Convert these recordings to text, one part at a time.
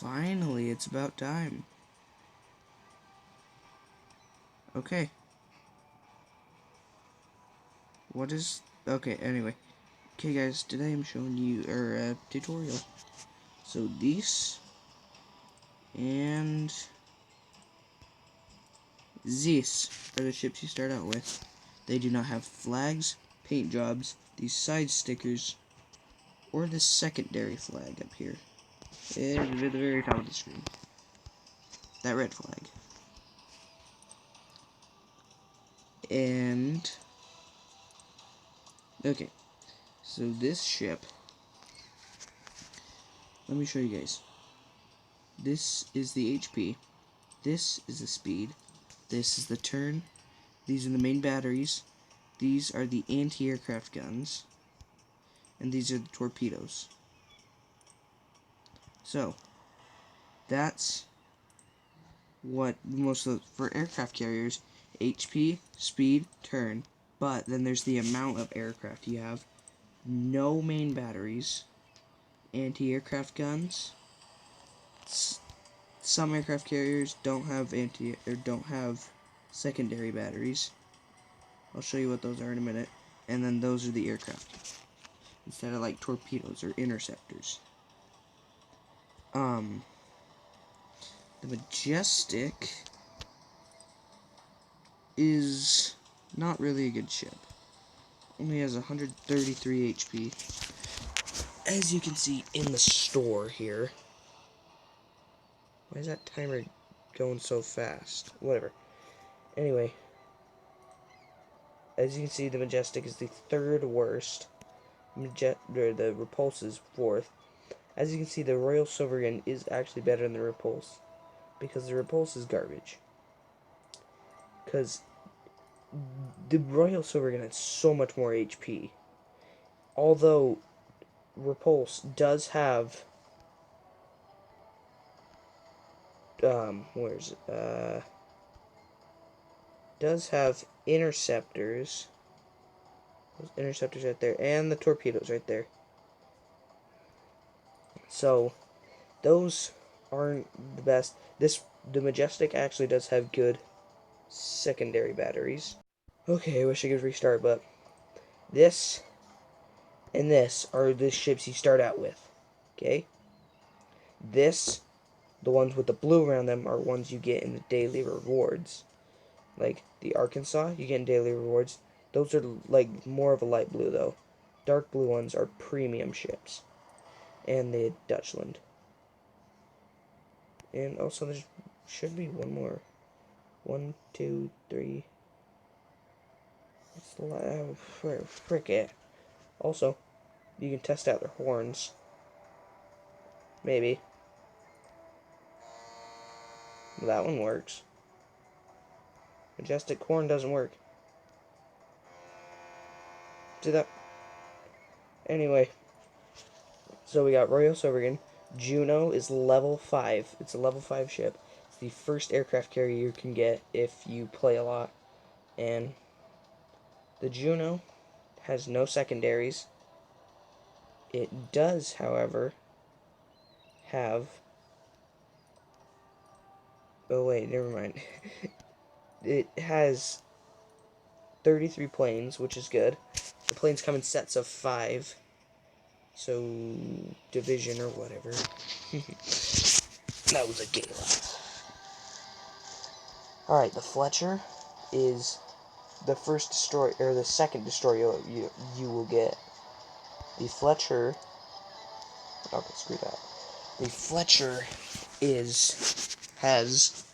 Finally, it's about time. Okay. What is... Okay, anyway. Okay, guys, today I'm showing you a tutorial. So, these... and... these are the ships you start out with. They do not have flags, paint jobs, these side stickers, or the secondary flag up here. It's at the very top of the screen. That red flag. And... okay. So this ship... let me show you guys. This is the HP. This is the speed. This is the turn. These are the main batteries. These are the anti-aircraft guns. And these are the torpedoes. So, that's what most of for aircraft carriers, HP, speed, turn. But then there's the amount of aircraft you have. No main batteries. Anti-aircraft guns. Some aircraft carriers don't have secondary batteries. I'll show you what those are in a minute. And then those are the aircraft. Instead of like torpedoes or interceptors. The Majestic is not really a good ship. Only has 133 HP. As you can see in the store here. Why is that timer going so fast? Whatever. Anyway. As you can see, the Majestic is the third worst. The Repulse is fourth. As you can see, the Royal Sovereign is actually better than the Repulse. Because the Repulse is garbage. Because the Royal Sovereign has so much more HP. Although Repulse does have does have interceptors. Those interceptors right there, and the torpedoes right there. So those aren't the best. The Majestic actually does have good secondary batteries. Okay, I wish I could restart, but this and this are the ships you start out with. Okay? The ones with the blue around them are ones you get in the daily rewards. Like the Arkansas, you get in daily rewards. Those are like more of a light blue though. Dark blue ones are premium ships. And the Dutchland. And also there should be one more. 1, 2, 3. Frick it. Also, you can test out their horns. Maybe. That one works. Majestic horn doesn't work. See that? Anyway. So we got Royal Sovereign. Juno is level 5. It's a level 5 ship. It's the first aircraft carrier you can get if you play a lot. And the Juno has no secondaries. It does, however, have... oh wait, never mind. It has 33 planes, which is good. The planes come in sets of 5. So, division or whatever. That was a gay laugh. Alright, the Fletcher is the first destroyer, or the second destroyer you will get. The Fletcher... okay, screw that. The Fletcher has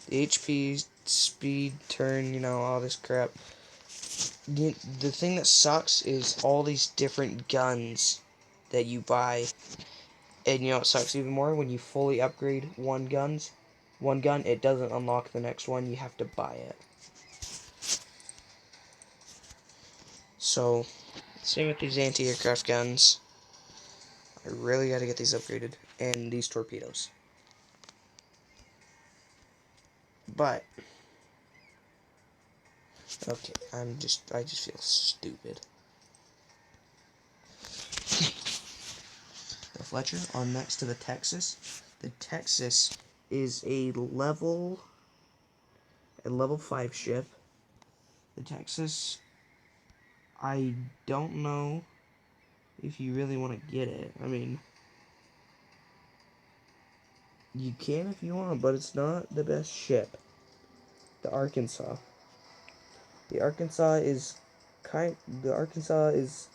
the HP, speed, turn, you know, all this crap. The thing that sucks is all these different guns that you buy. And you know what sucks even more? When you fully upgrade one gun, it doesn't unlock the next one. You have to buy it. So, same with these anti-aircraft guns. I really gotta get these upgraded. And these torpedoes. But, okay, I just feel stupid. The Fletcher are next to the Texas. The Texas is a level 5 ship. The Texas, I don't know if you really want to get it. I mean, you can if you want, but it's not the best ship. The Arkansas. The Arkansas is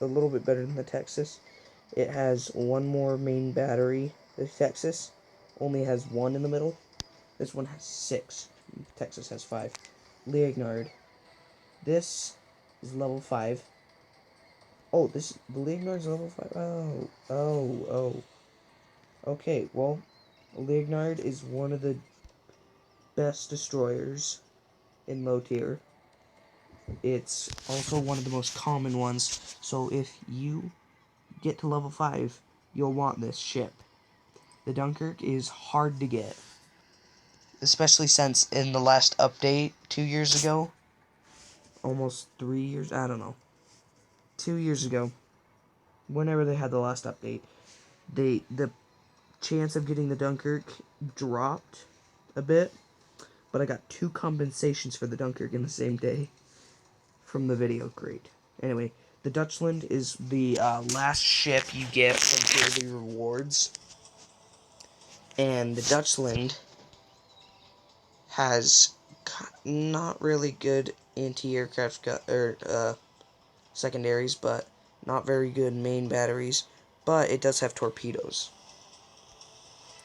a little bit better than the Texas. It has one more main battery. The Texas only has one in the middle. This one has 6. Texas has 5. Leonard. This is level 5. Oh, the Leonard's level 5. Oh. Okay, well, Leonard is one of the best destroyers in low tier. It's also one of the most common ones, so if you get to level 5, you'll want this ship. The Dunkirk is hard to get, especially since in the last update 2 years ago, almost 3 years, I don't know, 2 years ago, whenever they had the last update, the chance of getting the Dunkirk dropped a bit, but I got 2 compensations for the Dunkirk in the same day from the video crate. Anyway, the Dutchland is the last ship you get from daily rewards, and the Dutchland has not really good anti-aircraft secondaries, but not very good main batteries, but it does have torpedoes.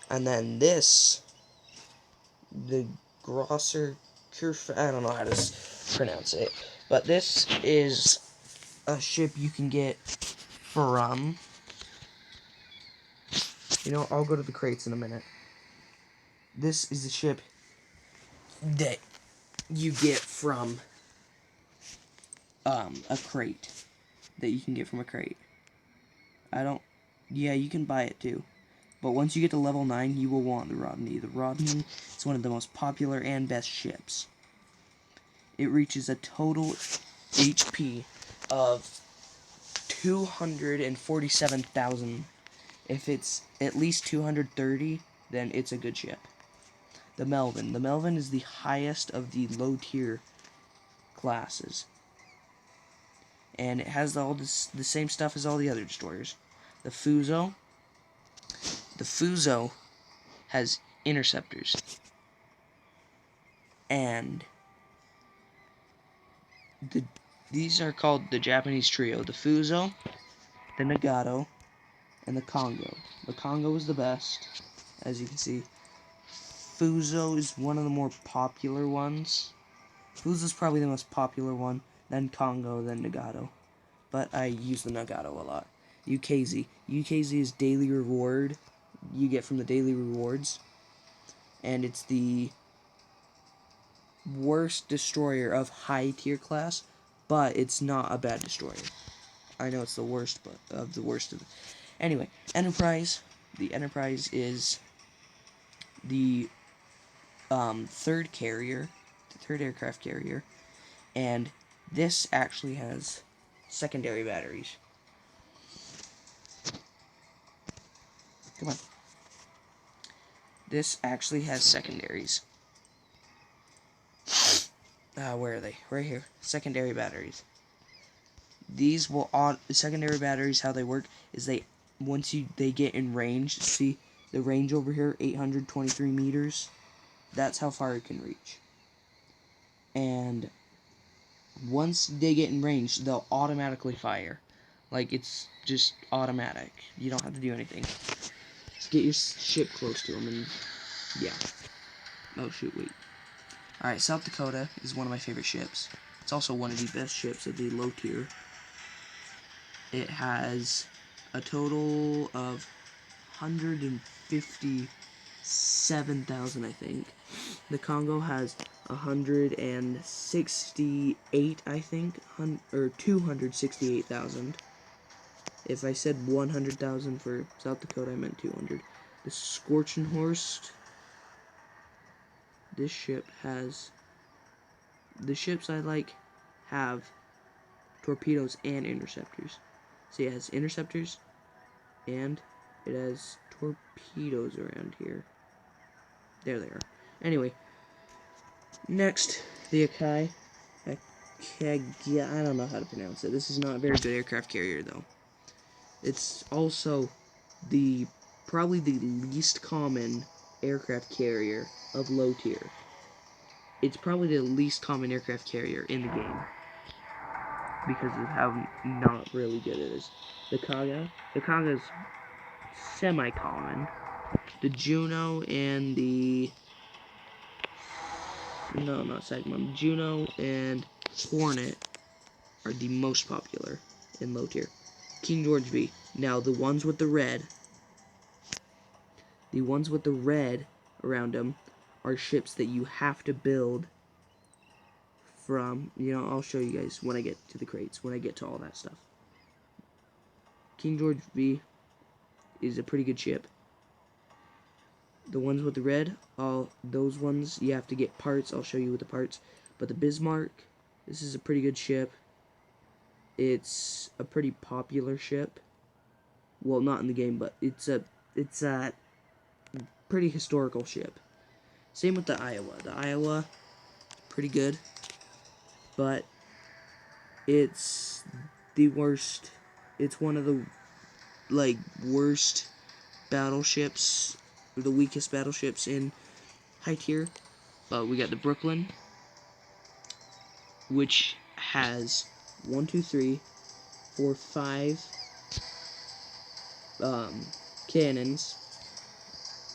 And then this, the Grosser Kurf, I don't know how to pronounce it, but this is a ship you can get from, I'll go to the crates in a minute. This is a ship that you get from a crate, that you can get from a crate. Yeah, you can buy it too. But once you get to level 9, you will want the Rodney. The Rodney is one of the most popular and best ships. It reaches a total HP of 247,000. If it's at least 230, then it's a good ship. The Melvin. The Melvin is the highest of the low-tier classes. And it has the same stuff as all the other destroyers. The Fuso. The Fuso has interceptors. And these are called the Japanese trio. The Fuso, the Nagato, and the Congo. The Congo is the best, as you can see. Fuso is one of the more popular ones. Fuso is probably the most popular one, then Congo, then Nagato. But I use the Nagato a lot. UKZ. UKZ is daily reward you get from the daily rewards. And it's the worst destroyer of high tier class, but it's not a bad destroyer. I know it's the worst, but of the worst of it. Anyway, Enterprise. The Enterprise is the third carrier, the third aircraft carrier, and this actually has secondary batteries. Come on. This actually has secondaries. Where are they? Right here. Secondary batteries. These will secondary batteries. How they work is they get in range. See the range over here, 823 meters. That's how far it can reach. And once they get in range, they'll automatically fire. Like, it's just automatic. You don't have to do anything. Just get your ship close to them, and yeah. Oh shoot, wait. Alright, South Dakota is one of my favorite ships. It's also one of the best ships of the low tier. It has a total of 157,000, I think. The Congo has 168, I think, or 268,000. If I said 100,000 for South Dakota, I meant 200. The Scorchenhorst. This ship has... The ships I like have torpedoes and interceptors. So it has interceptors and It has torpedoes around here. There they are. Anyway, next, the Akai. I don't know how to pronounce it. This is not a very good aircraft carrier, though. It's also probably the least common aircraft carrier of low tier. It's probably the least common aircraft carrier in the game because of how not really good it is. The Kaga is semi-common. The Juno and the not second one. Juno and Hornet are the most popular in low tier. King George B. Now the ones with the red around them are ships that you have to build from, I'll show you guys when I get to the crates, when I get to all that stuff. King George V is a pretty good ship. The ones with the red, those ones, you have to get parts. I'll show you with the parts. But the Bismarck, this is a pretty good ship. It's a pretty popular ship. Well, not in the game, but it's a pretty historical ship. Same with the Iowa. The Iowa, pretty good, but it's the worst. It's one of the worst battleships, or the weakest battleships in high tier. We got the Brooklyn, which has 1, 2, 3, 4, 5 cannons.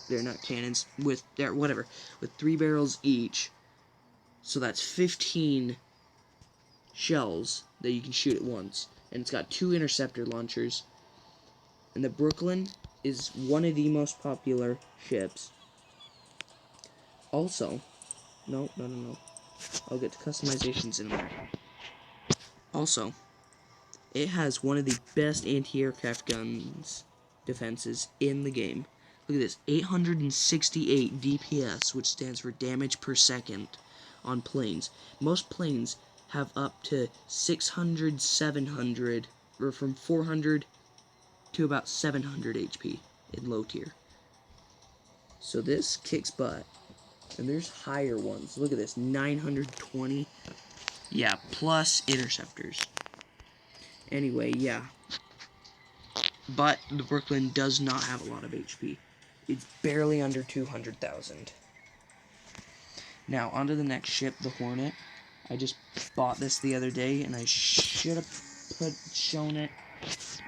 They're not cannons, with 3 barrels each. So that's 15 shells that you can shoot at once. And it's got 2 interceptor launchers. And the Brooklyn is one of the most popular ships. Also, no. I'll get to customizations in a minute. Also, it has one of the best anti-aircraft guns defenses in the game. Look at this, 868 DPS, which stands for damage per second on planes. Most planes have up to 600, 700, or from 400 to about 700 HP in low tier. So this kicks butt. And there's higher ones. Look at this, 920. Yeah, plus interceptors. Anyway, yeah. But the Brooklyn does not have a lot of HP. It's barely under 200,000. Now, on to the next ship, the Hornet. I just bought this the other day, and I should have shown it,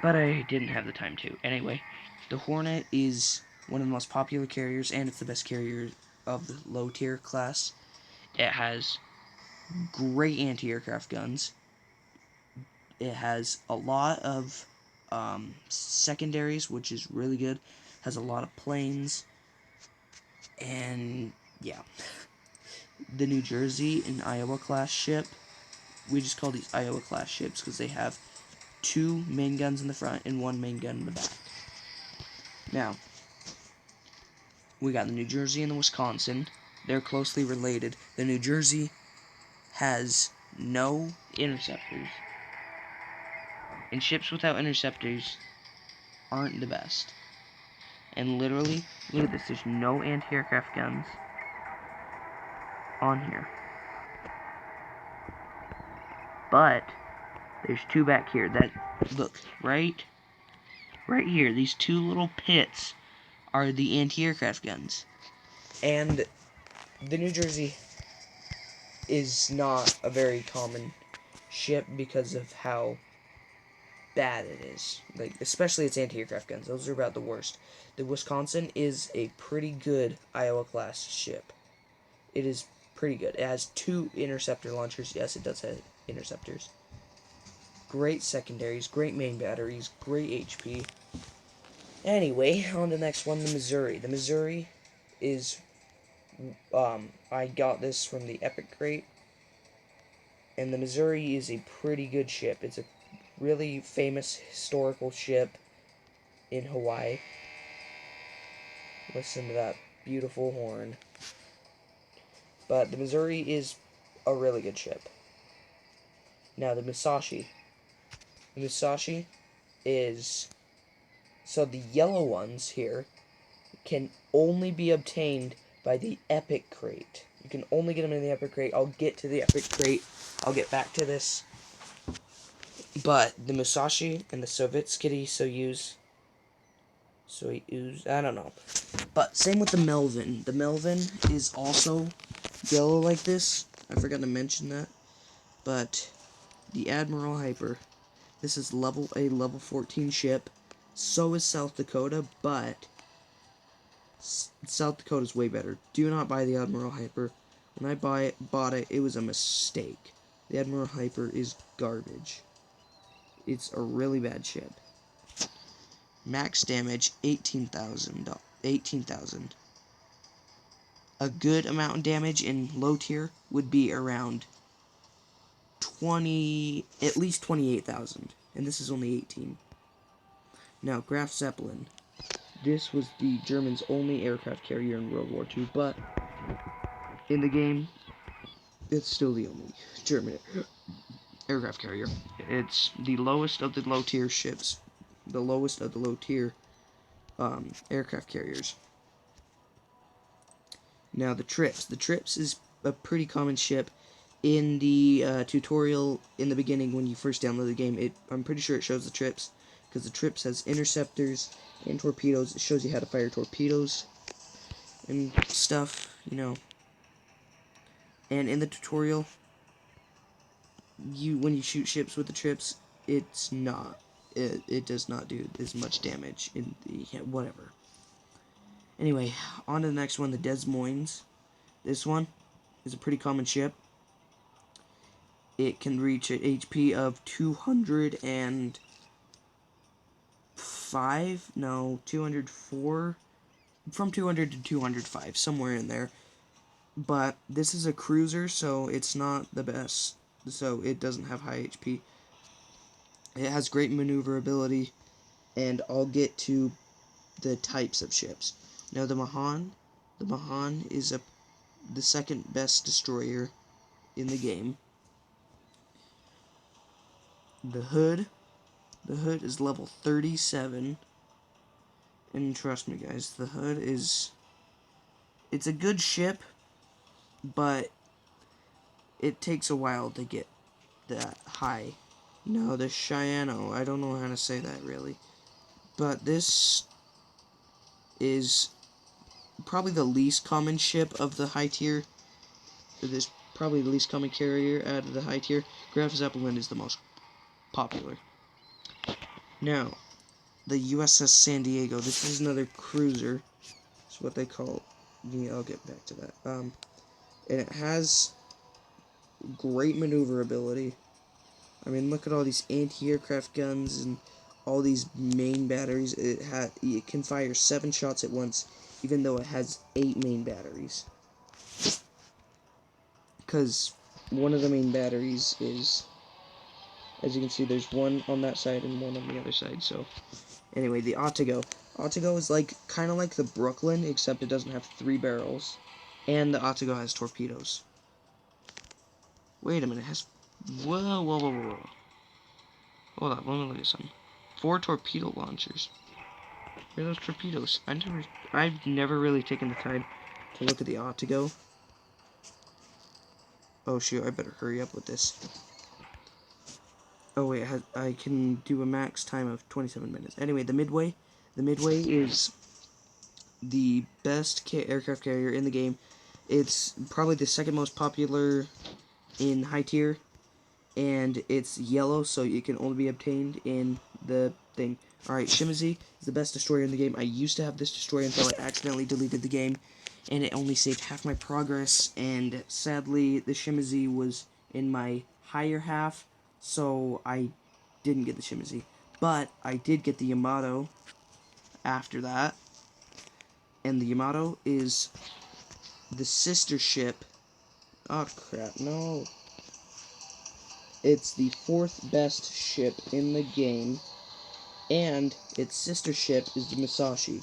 but I didn't have the time to. Anyway, the Hornet is one of the most popular carriers, and it's the best carrier of the low tier class. It has great anti-aircraft guns. It has a lot of secondaries, which is really good. Has a lot of planes, and yeah. The New Jersey and Iowa class ship, we just call these Iowa class ships because they have 2 main guns in the front and 1 main gun in the back. Now, we got the New Jersey and the Wisconsin. They're closely related. The New Jersey has no interceptors, and ships without interceptors aren't the best. And literally, look at this, there's no anti-aircraft guns on here. But there's 2 back here. Look, right here, these 2 little pits are the anti-aircraft guns. And the New Jersey is not a very common ship because of how bad it is. Especially its anti-aircraft guns. Those are about the worst. The Wisconsin is a pretty good Iowa class ship. It is pretty good. It has 2 interceptor launchers. Yes, it does have interceptors. Great secondaries, great main batteries, great HP. Anyway, on to the next one, the Missouri. The Missouri is, I got this from the Epic Crate, and the Missouri is a pretty good ship. It's a really famous historical ship in Hawaii. Listen to that beautiful horn. But the Missouri is a really good ship. Now, the Musashi. The Musashi is So the yellow ones here can only be obtained by the Epic Crate. You can only get them in the Epic Crate. I'll get to the Epic Crate. I'll get back to this. But the Musashi and the Sovietsky Soyuz, I don't know. But same with the Melvin. The Melvin is also yellow like this. I forgot to mention that. But the Admiral Hyper, this is a level 14 ship. So is South Dakota, but South Dakota is way better. Do not buy the Admiral Hyper. When I bought it, it was a mistake. The Admiral Hyper is garbage. It's a really bad ship. Max damage 18,000. 18,000. A good amount of damage in low tier would be around at least 28,000, and this is only 18. Now, Graf Zeppelin. This was the Germans' only aircraft carrier in World War II, but in the game, it's still the only German aircraft carrier. It's the lowest of the low tier ships, the lowest of the low tier aircraft carriers. Now, the Trips. The Trips is a pretty common ship. In the tutorial in the beginning when you first download the game, I'm pretty sure it shows the Trips, because the Trips has interceptors and torpedoes. It shows you how to fire torpedoes and stuff, you know. And in the tutorial, when you shoot ships with the Trips, it does not do as much damage in the whatever. Anyway, on to the next one, the Des Moines. This one is a pretty common ship. It can reach an HP of 204, from 200 to 205, somewhere in there. But this is a cruiser, so it's not the best, so it doesn't have high HP. It has great maneuverability, and I'll get to the types of ships. Now, the Mahan is the second best destroyer in the game. The Hood is level 37, and trust me guys, the Hood it's a good ship, but it takes a while to get that high. Now, the Cheyenne, I don't know how to say that really, but this is probably the least common ship of the high tier. This probably the least common carrier out of the high tier. Graf Zeppelin is the most popular. Now, the USS San Diego. This is another cruiser. It's what they call. Yeah, I'll get back to that. And it has great maneuverability. I mean, look at all these anti-aircraft guns and all these main batteries. It can fire 7 shots at once, even though it has 8 main batteries. Because one of the main batteries is, as you can see, there's one on that side and one on the other side. So, anyway, the Otago. Otago is kind of like the Brooklyn, except it doesn't have 3 barrels, and the Otago has torpedoes. Wait a minute, it has. Whoa. Hold on, let me look at something. 4 torpedo launchers. Where are those torpedoes? I've never really taken the time to look at the Otago. Oh shoot, I better hurry up with this. Oh wait, I can do a max time of 27 minutes. Anyway, the Midway. The Midway is the best aircraft carrier in the game. It's probably the second most popular in high tier, and it's yellow, so it can only be obtained in the thing. Alright, Shimizu is the best destroyer in the game. I used to have this destroyer until I accidentally deleted the game, and it only saved half my progress, and sadly, the Shimizu was in my higher half, so I didn't get the Shimizu. But I did get the Yamato after that, and the Yamato is the sister ship. Oh crap, no. It's the 4th best ship in the game, and its sister ship is the Musashi.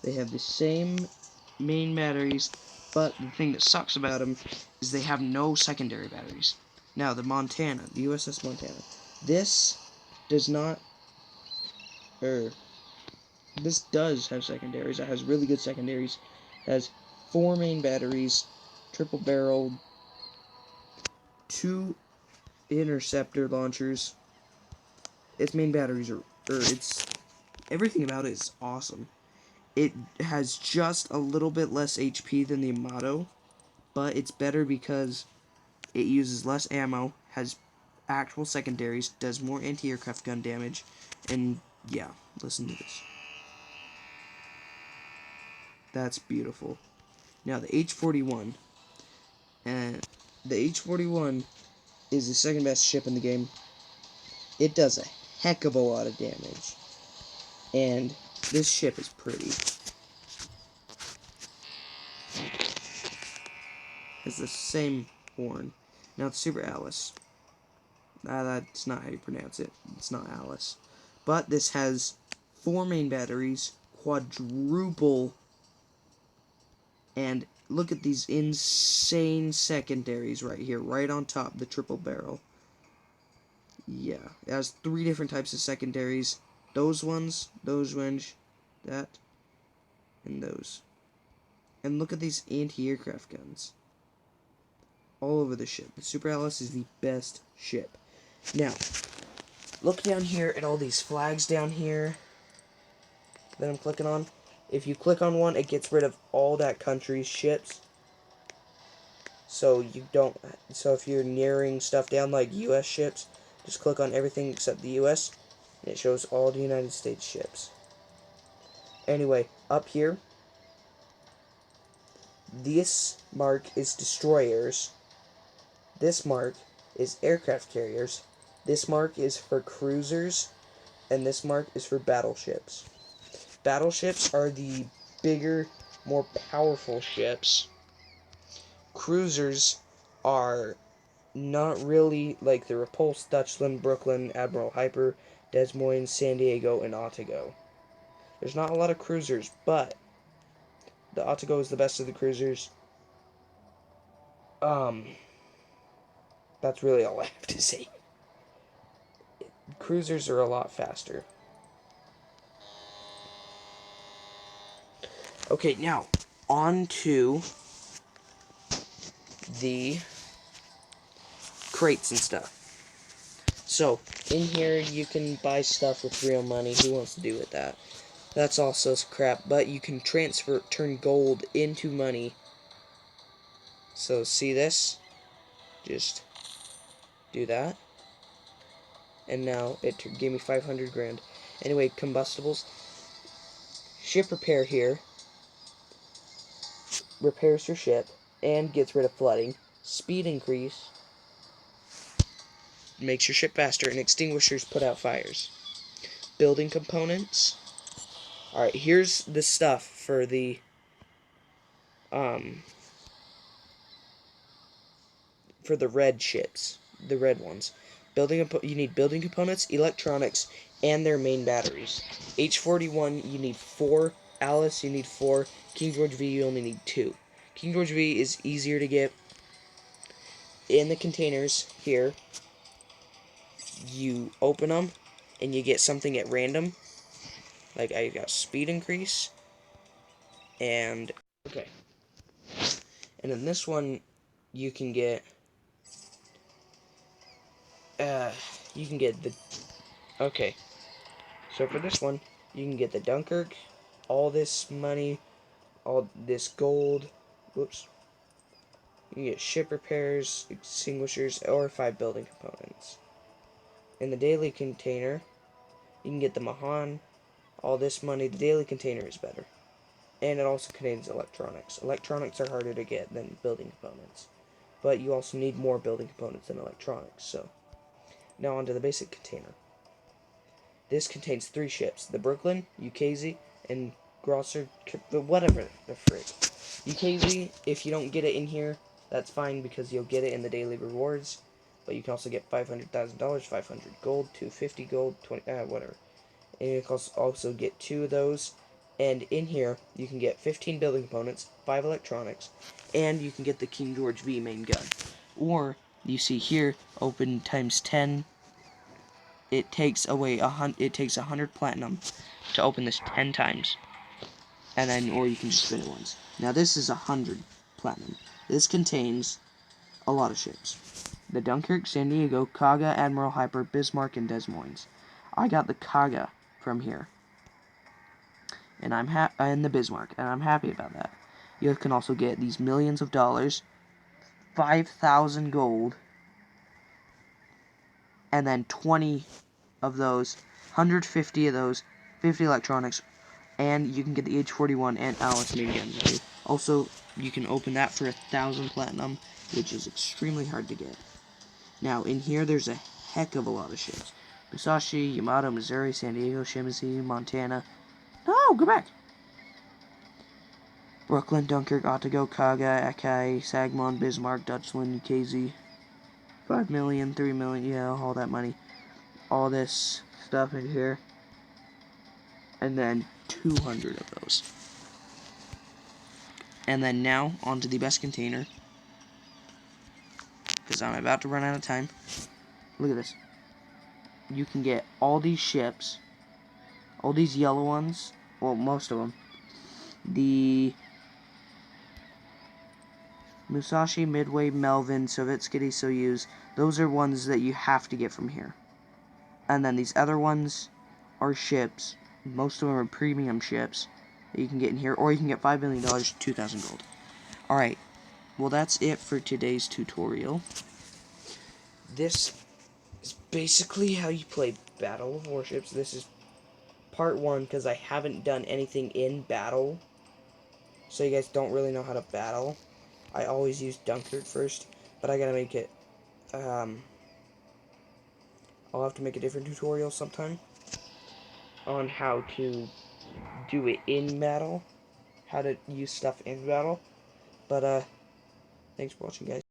They have the same main batteries, but the thing that sucks about them is they have no secondary batteries. Now, the Montana, the USS Montana. This does not, This does have secondaries. It has really good secondaries. It has 4 main batteries, triple barreled, 2 interceptor launchers. Its main batteries it's everything about it is awesome. It has just a little bit less HP than the Amato, but it's better because it uses less ammo, has actual secondaries, does more anti-aircraft gun damage, and yeah, listen to this. That's beautiful. Now the H-41, and the H-41 is the second best ship in the game. It does a heck of a lot of damage, and this ship is pretty. Has the same horn. Now it's Super Alice. That's not how you pronounce it. It's not Alice. But this has 4 main batteries, quadruple, and look at these insane secondaries right here, right on top, the triple barrel. Yeah, it has 3 different types of secondaries. Those ones, that, and those. And look at these anti-aircraft guns. All over the ship. The Super Alice is the best ship. Now, look down here at all these flags down here that I'm clicking on. If you click on one, it gets rid of all that country's ships. So you don't. So if you're nearing stuff down like U.S. ships, just click on everything except the U.S. and it shows all the United States ships. Anyway, up here, this mark is destroyers. This mark is aircraft carriers. This mark is for cruisers, and this mark is for battleships. Battleships are the bigger, more powerful ships. Cruisers are not really like the Repulse, Dutchland, Brooklyn, Admiral Hyper, Des Moines, San Diego, and Otago. There's not a lot of cruisers, but the Otago is the best of the cruisers. That's really all I have to say. Cruisers are a lot faster. Okay, now on to the crates and stuff. So, in here you can buy stuff with real money. Who wants to do with that? That's also crap, but you can turn gold into money. So, see this? Just do that. And now it gave me 500 grand. Anyway, combustibles. Ship repair here repairs your ship and gets rid of flooding. Speed increase makes your ship faster, and extinguishers put out fires. Building components. Alright, here's the stuff for the red ships, the red ones. You need building components, electronics, and their main batteries. H-41, you need 4. Alice, you need 4. King George V, you only need 2. King George V is easier to get. In the containers here, you open them, and you get something at random. Like, I got speed increase, and, okay. And in this one, you can get, okay. So for this one, you can get the Dunkirk, all this money, all this gold, whoops. You can get ship repairs, extinguishers, or 5 building components. In the daily container, you can get the Mahan, all this money. The daily container is better. And it also contains electronics. Electronics are harder to get than building components. But you also need more building components than electronics, so. Now onto the basic container. This contains 3 ships. The Brooklyn, UKZ, and Grosser, whatever the frick. UKZ, if you don't get it in here, that's fine because you'll get it in the daily rewards. But you can also get $500,000, 500 gold, 250 gold, 20, whatever. And you can also get 2 of those. And in here, you can get 15 building components, 5 electronics, and you can get the King George V main gun. Or, you see here, open times 10. It takes 100 platinum to open this 10 times. And then, or you can just spin it once. Now this is 100 platinum. This contains a lot of ships. The Dunkirk, San Diego, Kaga, Admiral Hyper, Bismarck, and Des Moines. I got the Kaga from here. And and the Bismarck, and I'm happy about that. You can also get these millions of dollars, 5,000 gold, and then 20 of those, 150 of those, 50 electronics, and you can get the H-41 and Alice minigun. Also, you can open that for 1,000 platinum, which is extremely hard to get. Now, in here, there's a heck of a lot of ships. Musashi, Yamato, Missouri, San Diego, Shimizu, Montana. No, go back! Brooklyn, Dunkirk, Otago, Kaga, Akai, Sagmon, Bismarck, Dutchland, KZ. 5 million, 3 million, yeah, all that money. All this stuff in here. And then 200 of those. And then now, onto the best container. Because I'm about to run out of time. Look at this. You can get all these ships. All these yellow ones. Well, most of them. The Musashi, Midway, Melvin, Sovietsky, Soyuz. Those are ones that you have to get from here. And then these other ones are ships. Most of them are premium ships that you can get in here. Or you can get $5 million, 2,000 gold. Alright. Well, that's it for today's tutorial. This is basically how you play Battle of Warships. This is part 1 because I haven't done anything in battle. So you guys don't really know how to battle. I always use Dunkirk first, but I gotta make it, I'll have to make a different tutorial sometime on how to do it in battle, how to use stuff in battle, but, thanks for watching, guys.